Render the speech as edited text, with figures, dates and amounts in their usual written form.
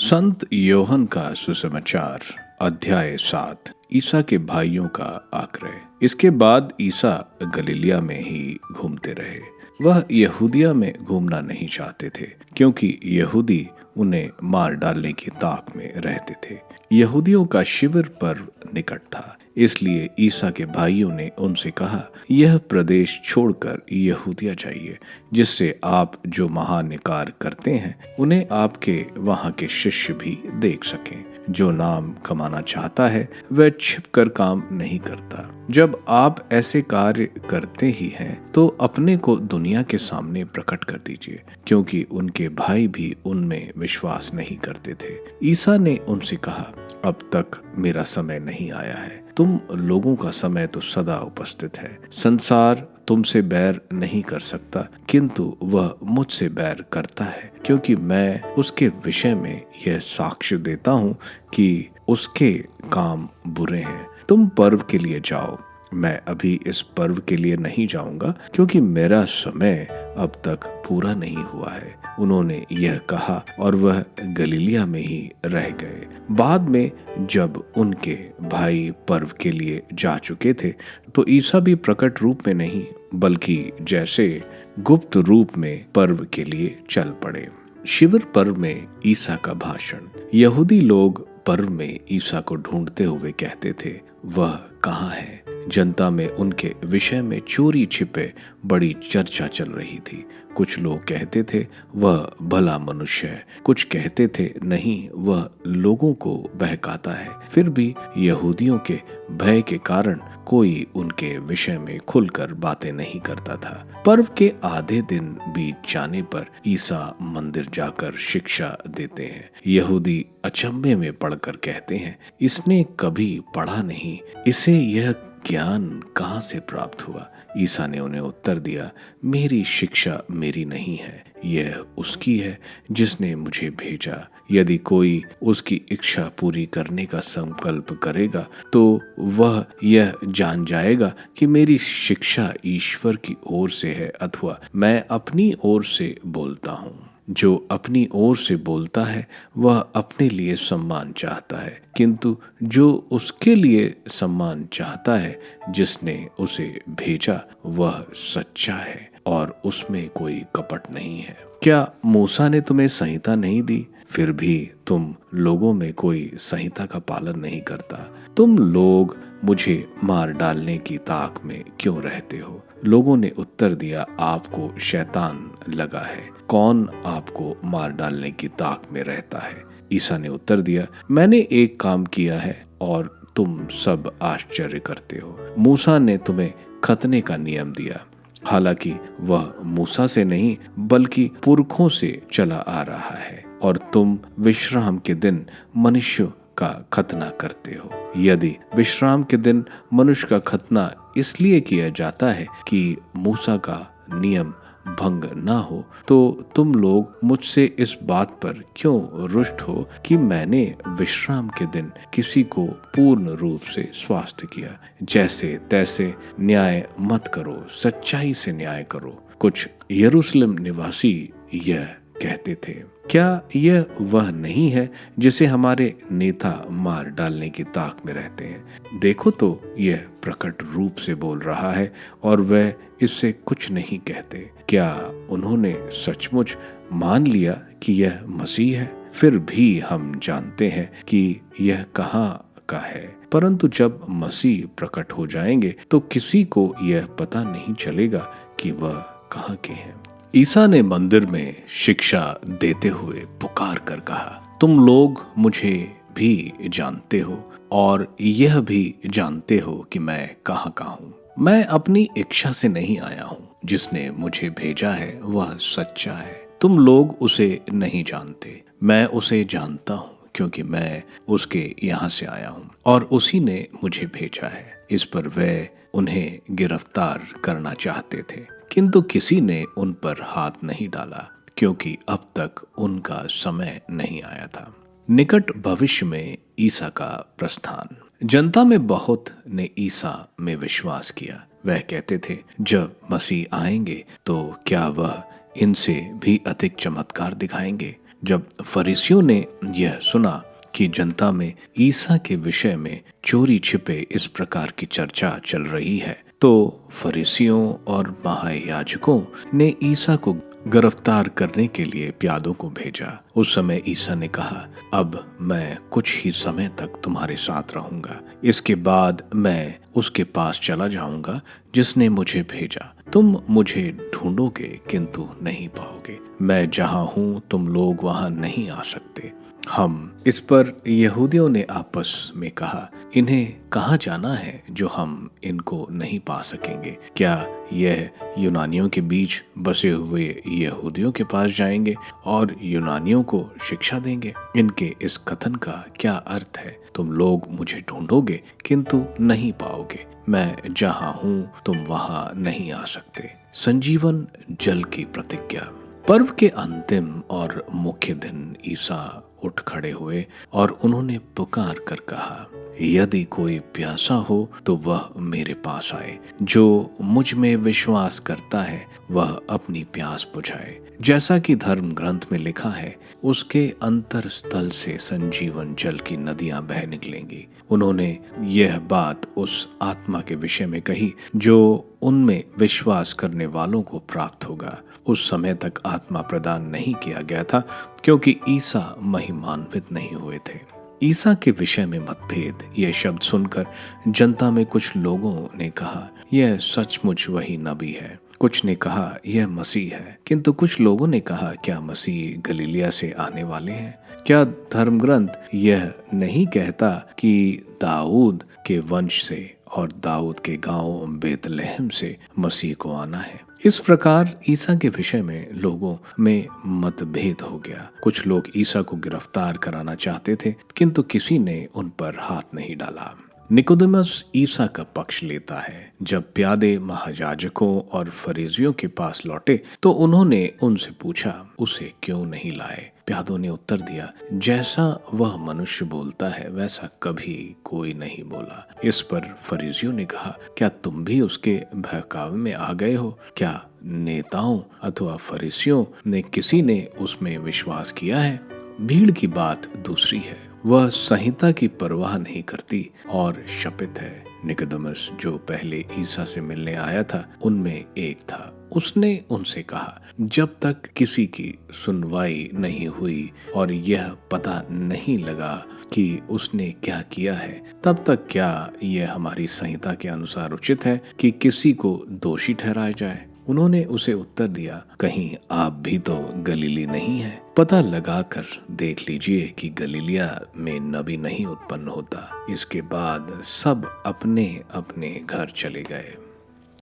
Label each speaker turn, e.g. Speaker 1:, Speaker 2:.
Speaker 1: संत योहन का सुसमाचार अध्याय 7। ईसा के भाइयों का आग्रह। इसके बाद ईसा गलीलिया में ही घूमते रहे। वह यहूदिया में घूमना नहीं चाहते थे क्योंकि यहूदी उन्हें मार डालने की ताक में रहते थे। यहूदियों का शिविर पर्व निकट था, इसलिए ईसा के भाइयों ने उनसे कहा, यह प्रदेश छोड़कर यहूदिया जाइए, जिससे आप जो महान कार्य करते हैं उन्हें आपके वहां के शिष्य भी देख सकें। जो नाम कमाना चाहता है वह छिपकर काम नहीं करता। जब आप ऐसे कार्य करते ही हैं तो अपने को दुनिया के सामने प्रकट कर दीजिए, क्योंकि उनके भाई भी उनमें विश्वास नहीं करते थे। ईसा ने उनसे कहा, अब तक मेरा समय नहीं आया है, तुम लोगों का समय तो सदा उपस्थित है। संसार तुमसे बैर नहीं कर सकता, किंतु वह मुझसे बैर करता है, क्योंकि मैं उसके विषय में यह साक्ष्य देता हूँ कि उसके काम बुरे हैं। तुम पर्व के लिए जाओ, मैं अभी इस पर्व के लिए नहीं जाऊंगा, क्योंकि मेरा समय अब तक पूरा नहीं हुआ है। उन्होंने यह कहा और वह गलीलिया में ही रह गए। बाद में जब उनके भाई पर्व के लिए जा चुके थे तो ईसा भी प्रकट रूप में नहीं बल्कि जैसे गुप्त रूप में पर्व के लिए चल पड़े। शिविर पर्व में ईसा का भाषण। यहूदी लोग पर्व में ईसा को ढूंढते हुए कहते थे, वह कहाँ है? जनता में उनके विषय में चोरी छिपे बड़ी चर्चा चल रही थी। कुछ लोग कहते थे वह भला मनुष्य है, कुछ कहते थे नहीं, वह लोगों को बहकाता है। फिर भी यहूदियों के भय के कारण कोई उनके विषय में खुलकर बातें नहीं करता था। पर्व के आधे दिन बीत जाने पर ईसा मंदिर जाकर शिक्षा देते हैं। यहूदी अचंभे में पढ़कर कहते हैं, इसने कभी पढ़ा नहीं, इसे यह ज्ञान कहाँ से प्राप्त हुआ? ईसा ने उन्हें उत्तर दिया, मेरी शिक्षा मेरी नहीं है, यह उसकी है जिसने मुझे भेजा। यदि कोई उसकी इच्छा पूरी करने का संकल्प करेगा तो वह यह जान जाएगा कि मेरी शिक्षा ईश्वर की ओर से है अथवा मैं अपनी ओर से बोलता हूँ। जो अपनी ओर से बोलता है वह अपने लिए सम्मान चाहता है, किंतु जो उसके लिए सम्मान चाहता है जिसने उसे भेजा वह सच्चा है और उसमें कोई कपट नहीं है। क्या मूसा ने तुम्हें संहिता नहीं दी? फिर भी तुम लोगों में कोई संहिता का पालन नहीं करता। तुम लोग मुझे मार डालने की ताक में क्यों रहते हो? लोगों ने उत्तर दिया, आपको शैतान लगा है, कौन आपको मार डालने की ताक में रहता है? ईसा ने उत्तर दिया, मैंने एक काम किया है और तुम सब आश्चर्य करते हो। मूसा ने तुम्हें खतने का नियम दिया, हालांकि वह मूसा से नहीं बल्कि पुरखों से चला आ रहा है, और तुम विश्राम के दिन मनुष्य का खतना करते हो। यदि विश्राम के दिन मनुष्य का खतना इसलिए किया जाता है कि मूसा का नियम भंग ना हो, तो तुम लोग मुझसे इस बात पर क्यों रुष्ट हो कि मैंने विश्राम के दिन किसी को पूर्ण रूप से स्वस्थ किया? जैसे तैसे न्याय मत करो, सच्चाई से न्याय करो। कुछ यरूशलेम निवासी यह कहते थे, क्या यह वह नहीं है जिसे हमारे नेता मार डालने की ताक में रहते हैं? देखो तो यह प्रकट रूप से बोल रहा है और वह इससे कुछ नहीं कहते। क्या उन्होंने सचमुच मान लिया कि यह मसीह है? फिर भी हम जानते हैं कि यह कहाँ का है, परंतु जब मसीह प्रकट हो जाएंगे तो किसी को यह पता नहीं चलेगा कि वह कहाँ के हैं। ईसा ने मंदिर में शिक्षा देते हुए पुकार कर कहा, तुम लोग मुझे भी जानते हो और यह भी जानते हो कि मैं कहाँ का हूँ। मैं अपनी इच्छा से नहीं आया हूँ, जिसने मुझे भेजा है वह सच्चा है। तुम लोग उसे नहीं जानते, मैं उसे जानता हूँ, क्योंकि मैं उसके यहाँ से आया हूँ और उसी ने मुझे भेजा है। इस पर वे उन्हें गिरफ्तार करना चाहते थे, किंतु किसी ने उन पर हाथ नहीं डाला, क्योंकि अब तक उनका समय नहीं आया था। निकट भविष्य में ईसा का प्रस्थान। जनता में बहुत ने ईसा में विश्वास किया। वह कहते थे, जब मसीह आएंगे तो क्या वह इनसे भी अधिक चमत्कार दिखाएंगे? जब फरीसियों ने यह सुना कि जनता में ईसा के विषय में चोरी छिपे इस प्रकार की चर्चा चल रही है, तो फरीसियों और महायाजकों ने ईसा को गिरफ्तार करने के लिए प्यादों को भेजा। उस समय ईसा ने कहा, अब मैं कुछ ही समय तक तुम्हारे साथ रहूंगा, इसके बाद मैं उसके पास चला जाऊंगा जिसने मुझे भेजा। तुम मुझे ढूंढोगे किंतु नहीं पाओगे, मैं जहां हूं तुम लोग वहां नहीं आ सकते। इस पर यहूदियों ने आपस में कहा, इन्हें कहाँ जाना है जो हम इनको नहीं पा सकेंगे? क्या यह यूनानियों के बीच बसे हुए यहूदियों के पास जाएंगे और यूनानियों को शिक्षा देंगे? इनके इस कथन का क्या अर्थ है? तुम लोग मुझे ढूंढोगे किंतु नहीं पाओगे, मैं जहां हूं तुम वहां नहीं आ सकते। संजीवन जल की प्रतिज्ञा। पर्व के अंतिम और मुख्य दिन ईसा उठ खड़े हुए और उन्होंने पुकार कर कहा, यदि कोई प्यासा हो तो वह मेरे पास आए, जो मुझ में विश्वास करता है वह अपनी प्यास बुझाए। जैसा कि धर्म ग्रंथ में लिखा है, उसके अंतर स्थल से संजीवन जल की नदियां बह निकलेंगी। उन्होंने यह बात उस आत्मा के विषय में कही जो उनमें विश्वास करने वालों को प्राप्त होगा। उस समय तक आत्मा प्रदान नहीं किया गया था क्योंकि ईसा महिमान्वित नहीं हुए थे। ईसा के विषय में मतभेद। यह शब्द सुनकर जनता में कुछ लोगों ने कहा, यह सचमुच वही नबी है। कुछ ने कहा यह मसीह है, किंतु कुछ लोगों ने कहा, क्या मसीह गलीलिया से आने वाले हैं? क्या धर्म ग्रंथ यह नहीं कहता कि दाऊद के वंश से और दाऊद के गांव बेतलहम से मसीह को आना है? इस प्रकार ईसा के विषय में लोगों में मतभेद हो गया। कुछ लोग ईसा को गिरफ्तार कराना चाहते थे, किंतु किसी ने उन पर हाथ नहीं डाला। निकोदेमस ईसा का पक्ष लेता है। जब प्यादे महायाजकों और फरीसियों के पास लौटे तो उन्होंने उनसे पूछा, उसे क्यों नहीं लाए? प्यादों ने उत्तर दिया, जैसा वह मनुष्य बोलता है वैसा कभी कोई नहीं बोला। इस पर फरीसियों ने कहा, क्या तुम भी उसके बहकावे में आ गए हो? क्या नेताओं अथवा फरीसियों ने किसी ने उसमें विश्वास किया है? भीड़ की बात दूसरी है, वह संहिता की परवाह नहीं करती और शपित है। निकोदेमस जो पहले ईसा से मिलने आया था उनमें एक था। उसने उनसे कहा, जब तक किसी की सुनवाई नहीं हुई और यह पता नहीं लगा कि उसने क्या किया है, तब तक क्या यह हमारी संहिता के अनुसार उचित है कि किसी को दोषी ठहराया जाए? उन्होंने उसे उत्तर दिया, कहीं आप भी तो गलीली नहीं हैं? पता लगाकर देख लीजिए कि गलीलिया में नबी नहीं उत्पन्न होता। इसके बाद सब अपने अपने घर चले गए।